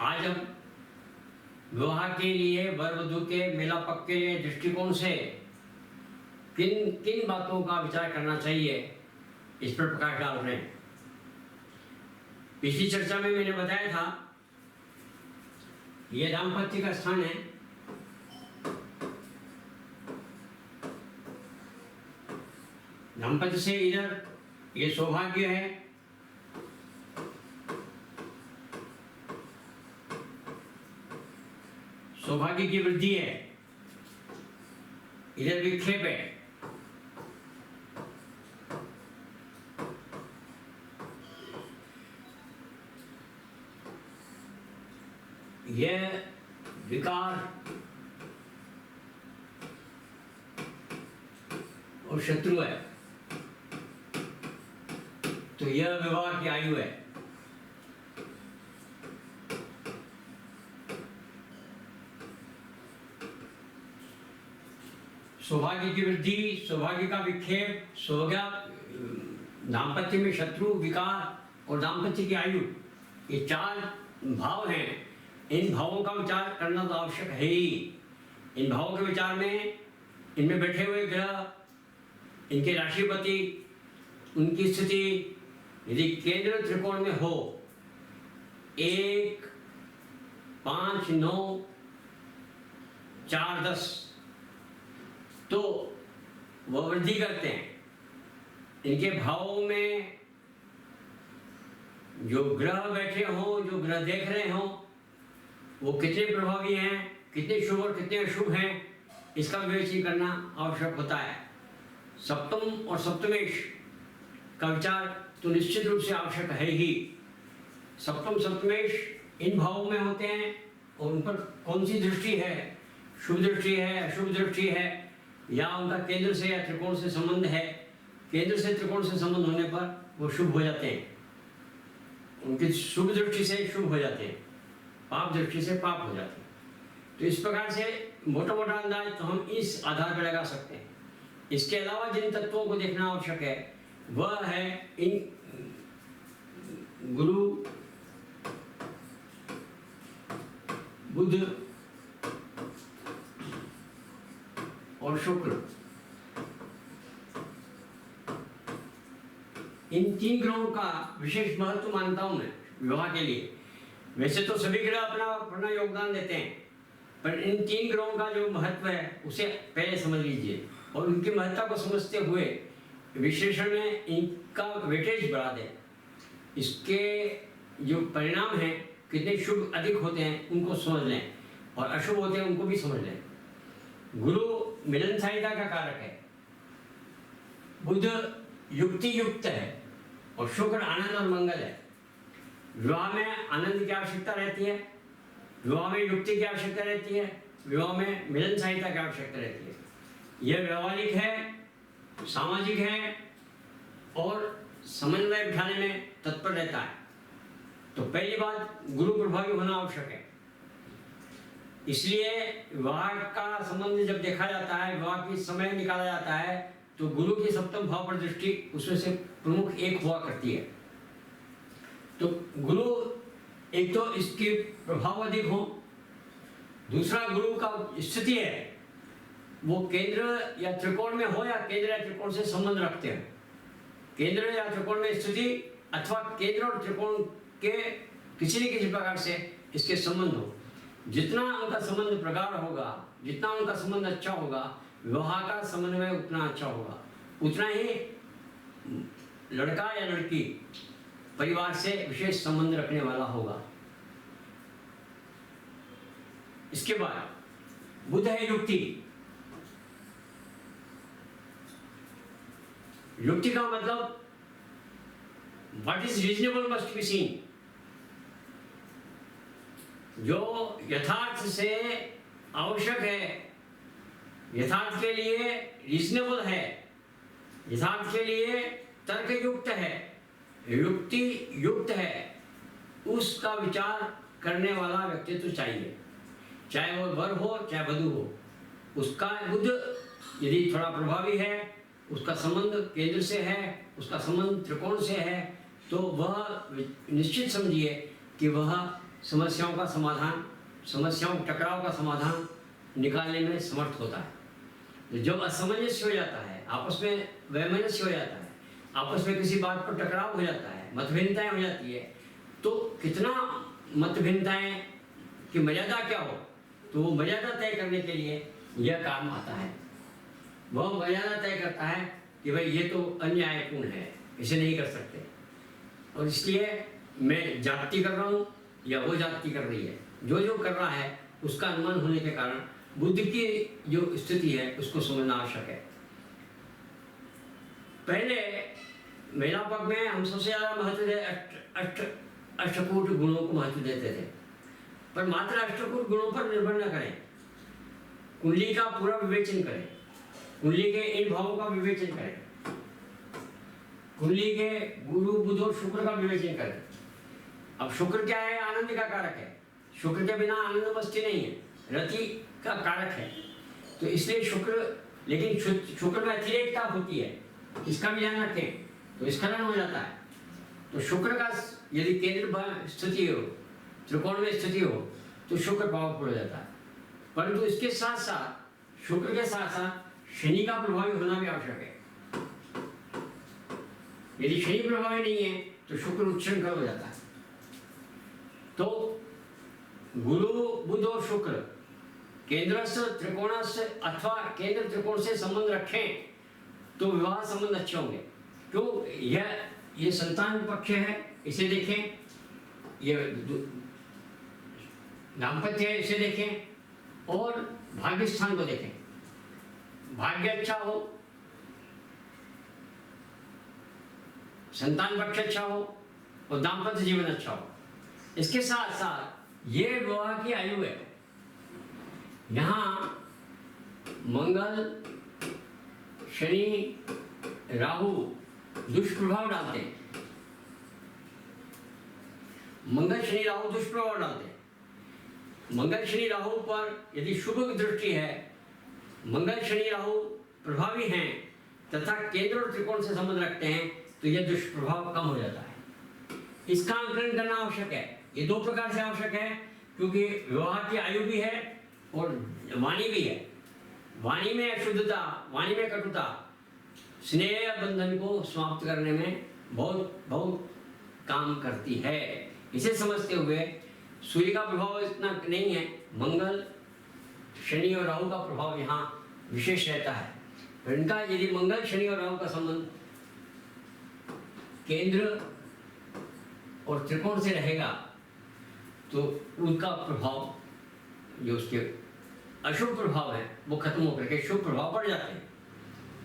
आज हम विवाह के लिए वर वधू के मेला पक्ष के लिए दृष्टिकोण से किन किन बातों का विचार करना चाहिए, इस पर प्रकाश डाल रहे हैं। पिछली चर्चा में मैंने बताया था यह दाम्पत्य का स्थान है। दाम्पत्य से इधर ये सौभाग्य है, सौभाग्य की वृद्धि है, इधर विक्षेप है। यह विकार और शत्रु है, तो यह विवाह की आयु है। सौभाग्य की वृद्धि, सौभाग्य का विक्षेप, दाम्पत्य में शत्रु, विकार और दाम्पत्य की आयु, ये चार भाव हैं। इन भावों का विचार करना तो आवश्यक है ही। इन भावों के विचार में इनमें बैठे हुए ग्रह, इनके राशिपति, उनकी स्थिति यदि केंद्र त्रिकोण में हो 1, 5, 9, 4, 10 तो वह वृद्धि करते हैं। इनके भावों में जो ग्रह बैठे हों, जो ग्रह देख रहे हों, वो कितने प्रभावी हैं, कितने शुभ और कितने अशुभ हैं, इसका विवेचन करना आवश्यक होता है। सप्तम और सप्तमेश का विचार तो निश्चित रूप से आवश्यक है ही। सप्तम सप्तमेश इन भावों में होते हैं और उन पर कौन सी दृष्टि है, शुभ दृष्टि है, अशुभ दृष्टि है, या उनका केंद्र से या त्रिकोण से संबंध है। केंद्र से त्रिकोण से संबंध होने पर वो शुभ हो जाते हैं, उनकी शुभ दृष्टि से शुभ हो जाते हैं, पाप दृष्टि से पाप हो जाते हैं। तो इस प्रकार से मोटा मोटा अंदाज तो हम इस आधार पर लगा सकते हैं। इसके अलावा जिन तत्वों को देखना आवश्यक है वह है इन गुरु, बुध और शुक्र। इन तीन ग्रहों का विशेष महत्व मानता हूं मैं विवाह के लिए। वैसे तो सभी ग्रह अपना योगदान देते हैं, पर इन तीन ग्रहों का जो महत्व है उसे पहले समझ लीजिए और उनकी महत्ता को समझते हुए विश्लेषण में इनका वेटेज बढ़ा दें। इसके जो परिणाम हैं, कितने शुभ अधिक होते हैं उनको समझ लें और अशुभ होते हैं उनको भी समझ लें। गुरु मिलनसारिता का कारक है, बुध युक्ति युक्त है और शुक्र आनंद और मंगल है। विवाह में आनंद की आवश्यकता रहती है, विवाह में युक्ति की आवश्यकता रहती है, विवाह में मिलनसारिता की आवश्यकता रहती है। यह व्यवहारिक है, सामाजिक है और समन्वय बिठाने में तत्पर रहता है। तो पहली बात, गुरु प्रभावी होना आवश्यक है। इसलिए विवाह का संबंध जब देखा जाता है, विवाह की समय निकाला जाता है, तो गुरु की सप्तम भाव पर दृष्टि उसमें से प्रमुख एक हुआ करती है। तो गुरु एक तो इसके प्रभाव अधिक हो, दूसरा गुरु का स्थिति है वो केंद्र या त्रिकोण में हो या केंद्र या त्रिकोण से संबंध रखते हैं। केंद्र या त्रिकोण में स्थिति अथवा केंद्र और त्रिकोण के किसी न किसी प्रकार से इसके संबंध हो। जितना उनका संबंध प्रगाढ़ होगा, जितना उनका संबंध अच्छा होगा, विवाह का समन्वय उतना अच्छा होगा, उतना ही लड़का या लड़की परिवार से विशेष संबंध रखने वाला होगा। इसके बाद बुध है युक्ति। युक्ति का मतलब what is reasonable must be seen. जो यथार्थ से आवश्यक है, यथार्थ के लिए रीजनेबल है, यथार्थ के लिए तर्क युक्त है, युक्ति युक्त है, उसका विचार करने वाला व्यक्तित्व चाहिए। चाहे वो वर हो चाहे वधू हो, उसका बुध यदि थोड़ा प्रभावी है, उसका संबंध केंद्र से है, उसका संबंध त्रिकोण से है, तो वह निश्चित समझिए कि वह समस्याओं का समाधान, समस्याओं के टकराव का समाधान निकालने में समर्थ होता है। तो जब असमंजस्य हो जाता है, आपस में वैमनस्य हो जाता है, आपस में किसी बात पर टकराव हो जाता है, मतभिन्नताएं हो जाती है, तो कितना मतभिन्नताएं की मर्यादा क्या हो, तो वो मर्यादा तय करने के लिए यह काम आता है। वह मर्यादा तय करता है कि भाई ये तो अन्यायपूर्ण है, इसे नहीं कर सकते, और इसलिए मैं जाति कर रहा हूँ या वो जाति कर रही है, जो जो कर रहा है उसका अनुमान होने के कारण बुद्धि की जो स्थिति है उसको समझना आवश्यक है। पहले महिला पक्ष में हम सबसे ज़्यादा महत्व अष्टकूट गुणों को महत्व देते थे, पर मात्र अष्टकूट गुणों पर निर्भर न करें, कुंडली का पूरा विवेचन करें, कुंडली के इन भावों का विवेचन करें, कुंडली के गुरु बुध और शुक्र का विवेचन करें। अब शुक्र क्या है? आनंद का कारक है। शुक्र के बिना आनंद मस्ती नहीं है, रति का कारक है। तो इसलिए शुक्र, लेकिन शुक्र में अतिरेकता होती है, इसका भी ध्यान रखें, तो स्खलन हो जाता है। तो शुक्र का यदि केंद्र स्थिति हो, त्रिकोण में स्थिति हो, तो शुक्र पावरफुल हो जाता है। परंतु इसके साथ साथ, शुक्र के साथ साथ शनि का प्रभावी होना भी आवश्यक है। यदि शनि प्रभावी नहीं है तो शुक्र उच्छृंखल हो जाता है। तो गुरु बुध और शुक्र केंद्रस्थ त्रिकोणस्य अथवा केंद्र त्रिकोण से संबंध रखें तो विवाह संबंध अच्छे होंगे। क्यों? ये संतान पक्ष है, इसे देखें, ये दाम्पत्य है, इसे देखें, और भाग्य स्थान को देखें। भाग्य अच्छा हो, संतान पक्ष अच्छा हो और दाम्पत्य जीवन अच्छा हो। इसके साथ साथ ये विवाह की आयु है। यहाँ मंगल, शनि, राहु दुष्प्रभाव डालते हैं। मंगल, शनि, राहु दुष्प्रभाव डालते हैं। मंगल, शनि, राहु पर यदि शुभ दृष्टि है, मंगल, शनि, राहु प्रभावी हैं तथा केंद्र और त्रिकोण से संबंध रखते हैं, तो यह दुष्प्रभाव कम हो जाता है। इसका आंकलन करना आवश्यक है। ये दो प्रकार से आवश्यक है, क्योंकि विवाह की आयु भी है और वाणी भी है। वाणी में अशुद्धता, वाणी में कटुता स्नेह बंधन को समाप्त करने में बहुत बहुत काम करती है। इसे समझते हुए सूर्य का प्रभाव इतना नहीं है, मंगल, शनि और राहु का प्रभाव यहाँ विशेष रहता है। पर इनका यदि मंगल, शनि और राहु का संबंध केंद्र और त्रिकोण से रहेगा तो उनका प्रभाव, जो उसके अशुभ प्रभाव है, वो खत्म होकर के शुभ प्रभाव बढ़ जाते हैं।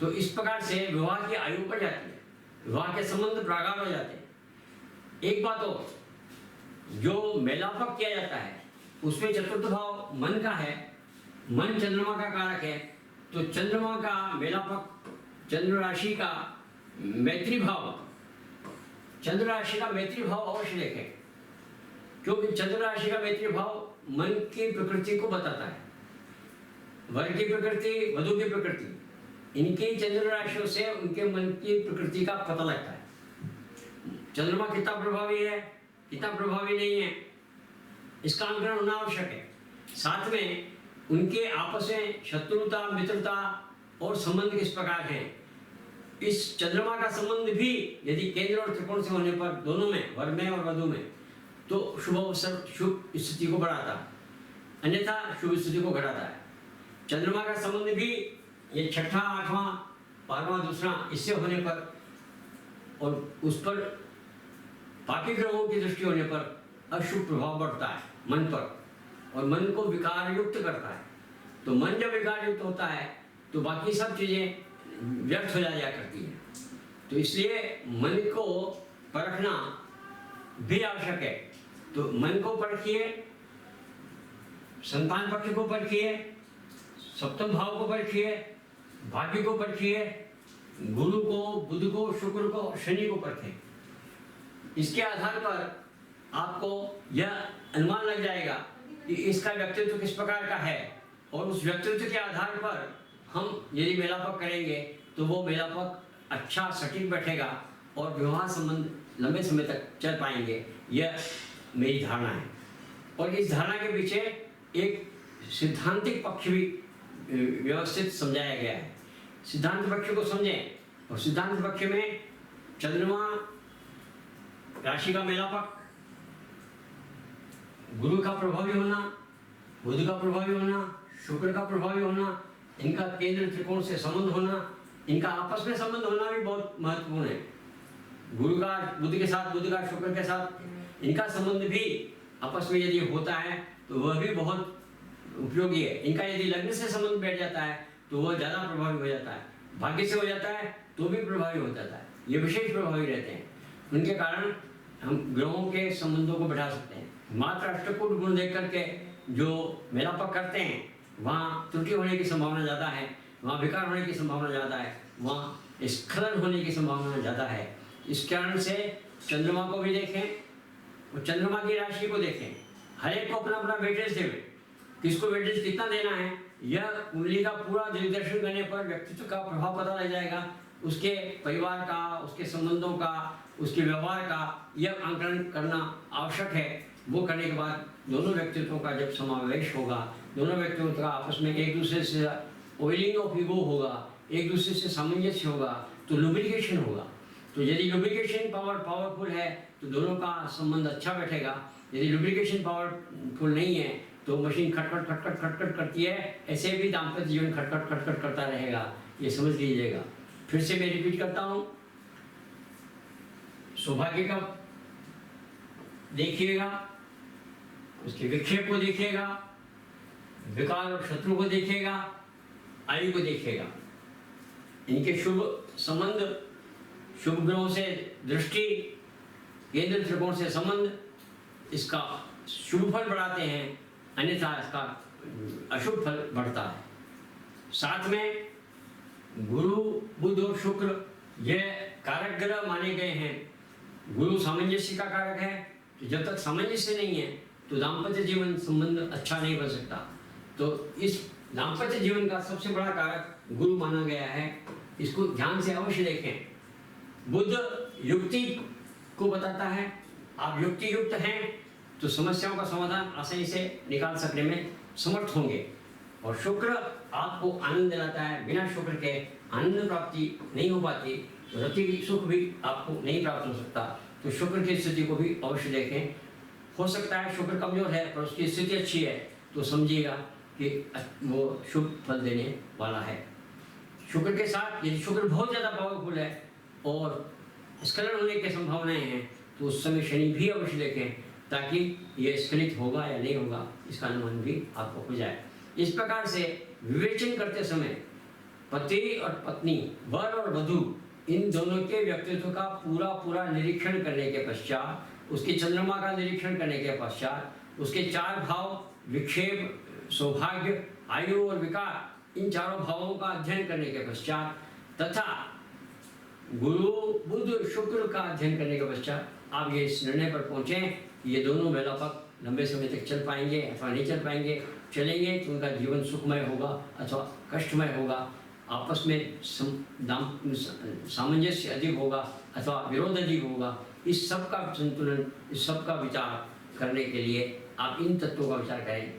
तो इस प्रकार से विवाह की आयु बढ़ जाती है, विवाह के संबंध प्रगाढ़ हो जाते हैं। एक बात और, जो मेलापक किया जाता है उसमें चतुर्थ भाव मन का है, मन चंद्रमा का कारक है। तो चंद्रमा का मेलापक, चंद्र राशि का मैत्री भाव, चंद्र राशि का मैत्री भाव अवश्य देखें, क्योंकि चंद्र राशि का मैत्री भाव मन की प्रकृति को बताता है। वर की प्रकृति, वधु की प्रकृति, इनकी चंद्र राशियों से उनके मन की प्रकृति का पता लगता है। चंद्रमा कितना प्रभावी है, कितना प्रभावी नहीं है, इसका आंकलन होना आवश्यक है। साथ में उनके आपस में शत्रुता, मित्रता और संबंध किस प्रकार है, इस चंद्रमा का संबंध भी यदि केंद्र और त्रिकोण से होने पर, दोनों में, वर में और वधु में, तो शुभ अवसर, शुभ स्थिति को बढ़ाता है, अन्यथा शुभ स्थिति को घटाता है। चंद्रमा का संबंध भी ये छठा, आठवां, 12वां, दूसरा, इससे होने पर और उस पर पापी ग्रहों की दृष्टि होने पर अशुभ प्रभाव बढ़ता है मन पर, और मन को विकार युक्त करता है। तो मन जब विकार युक्त होता है तो बाकी सब चीजें व्यर्थ हो जाया करती है। तो इसलिए मन को परखना भी आवश्यक है। तो मन को परखिए, संतान पक्ष को परखिए, सप्तम भाव को परखिए, भाग्य को परखिए, गुरु को, बुध को, शुक्र को, शनि को परखें। इसके आधार पर आपको यह अनुमान लग जाएगा कि इसका व्यक्तित्व किस प्रकार का है, और उस व्यक्तित्व के आधार पर हम यदि मेलापक करेंगे तो वो मेलापक अच्छा सटीक बैठेगा और विवाह संबंध लंबे समय तक चल पाएंगे। यह मेरी धारणा है। और इस धारणा के पीछे एक सिद्धांतिक पक्ष भी व्यवस्थित समझाया गया है। सिद्धांत पक्ष को समझें, और सिद्धांत पक्ष में चंद्रमा राशि का मेलापक, गुरु का प्रभावी होना, बुध का प्रभावी होना, शुक्र का प्रभावी होना, इनका केंद्र त्रिकोण से संबंध होना, इनका आपस में संबंध होना भी बहुत महत्वपूर्ण है। गुरु का बुध के साथ, बुध का शुक्र के साथ इनका संबंध भी आपस में यदि होता है तो वह भी बहुत उपयोगी है। इनका यदि लग्न से संबंध बैठ जाता है तो वह ज़्यादा प्रभावी हो जाता है, भाग्य से हो जाता है तो भी प्रभावी हो जाता है, ये विशेष प्रभावी रहते हैं। उनके कारण हम ग्रहों के संबंधों को बढ़ा सकते हैं। मात्र अष्टकूट गुण देख करके जो मेलापक करते हैं वहाँ त्रुटि होने की संभावना ज़्यादा है, वहाँ विकार होने की संभावना ज़्यादा है, वहाँ स्खलन होने की संभावना ज़्यादा है। इस कारण से चंद्रमा को भी देखें और चंद्रमा की राशि को देखें, हर एक को अपना अपना वेटेज दें। किसको वेटेज कितना देना है, यह कुंडली का पूरा दिग्दर्शन करने पर व्यक्तित्व का प्रभाव पता लग जाएगा। उसके परिवार का, उसके संबंधों का, उसके व्यवहार का यह आंकलन करना आवश्यक है। वो करने के बाद दोनों व्यक्तित्वों का जब समावेश होगा, दोनों व्यक्तित्वों का आपस में एक दूसरे से ऑयलिंग ऑफ ईगो होगा, एक दूसरे से सामंजस्य होगा, तो लुब्रिकेशन होगा। तो यदि लुब्रिकेशन पावरफुल है तो दोनों का संबंध अच्छा बैठेगा। यदि लुब्रिकेशन पावरफुल नहीं है तो मशीन खटखट खटखट खटखट करती है, ऐसे भी दाम्पत्य जीवन खटखट खटखट करता रहेगा, ये समझ लीजिएगा। फिर से मैं रिपीट करता हूँ, सौभाग्य का देखिएगा, उसके विक्षेप को देखिएगा, विकार और शत्रु को देखिएगा, आयु को देखिएगा, इनके शुभ संबंध, शुभ ग्रहों से दृष्टि, केंद्र त्रिकोण से संबंध इसका शुभ फल बढ़ाते हैं, अन्यथा इसका अशुभ फल बढ़ता है। साथ में गुरु, बुध और शुक्र ये कारक ग्रह माने गए हैं। गुरु सामंजस्य का कारक है, तो जब तक सामंजस्य नहीं है तो दाम्पत्य जीवन संबंध अच्छा नहीं बन सकता। तो इस दाम्पत्य जीवन का सबसे बड़ा कारक गुरु माना गया है, इसको ध्यान से अवश्य देखें। बुध युक्ति को बताता है, आप युक्ति युक्त हैं तो समस्याओं का समाधान आसानी से निकाल सकने में समर्थ होंगे। और शुक्र आपको आनंद दिलाता है, बिना शुक्र के आनंद प्राप्ति नहीं हो पाती, तो रति सुख भी आपको नहीं प्राप्त हो सकता। तो शुक्र की स्थिति को भी अवश्य देखें। हो सकता है शुक्र कमजोर है पर उसकी स्थिति अच्छी है, तो समझिएगा कि वो शुभ फल देने वाला है। शुक्र के साथ यदि शुक्र बहुत ज़्यादा पावरफुल है और स्खलन होने की संभावनाएं हैं तो उस समय शनि भी अवश्य देखें, ताकि ये स्खलित होगा या नहीं होगा इसका अनुमान भी आपको हो जाए। इस प्रकार से विवेचन करते समय पति और पत्नी, वर और वधू, इन दोनों के व्यक्तित्व का पूरा निरीक्षण करने के पश्चात, उसके चंद्रमा का निरीक्षण करने के पश्चात, उसके चार भाव विक्षेप, सौभाग्य, आयु और विकार, इन चारों भावों का अध्ययन करने के पश्चात तथा गुरु, बुध, शुक्र का अध्ययन करने के पश्चात आप ये इस निर्णय पर पहुँचें कि ये दोनों मेलापक लंबे समय तक चल पाएंगे अथवा नहीं चल पाएंगे। चलेंगे तो उनका जीवन सुखमय होगा अथवा कष्टमय होगा, आपस में सामंजस्य अधिक होगा अथवा विरोध अधिक होगा। इस सब का संतुलन, इस सब का विचार करने के लिए आप इन तत्वों का विचार करें।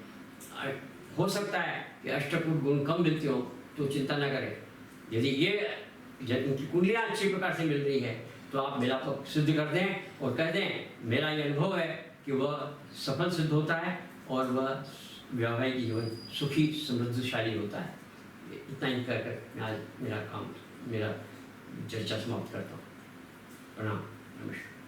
हो सकता है कि अष्टकूट गुण कम मिलते हो तो चिंता न करें। यदि उनकी कुंडलियाँ अच्छी प्रकार से मिल रही है तो आप मेलापक सिद्ध कर दें और कह दें मेरा ये अनुभव है कि वह सफल सिद्ध होता है और वह वैवाहिक जीवन सुखी समृद्धशाली होता है। इतना ही कहकर मैं आज मेरा चर्चा समाप्त करता हूँ। प्रणाम, नमस्कार।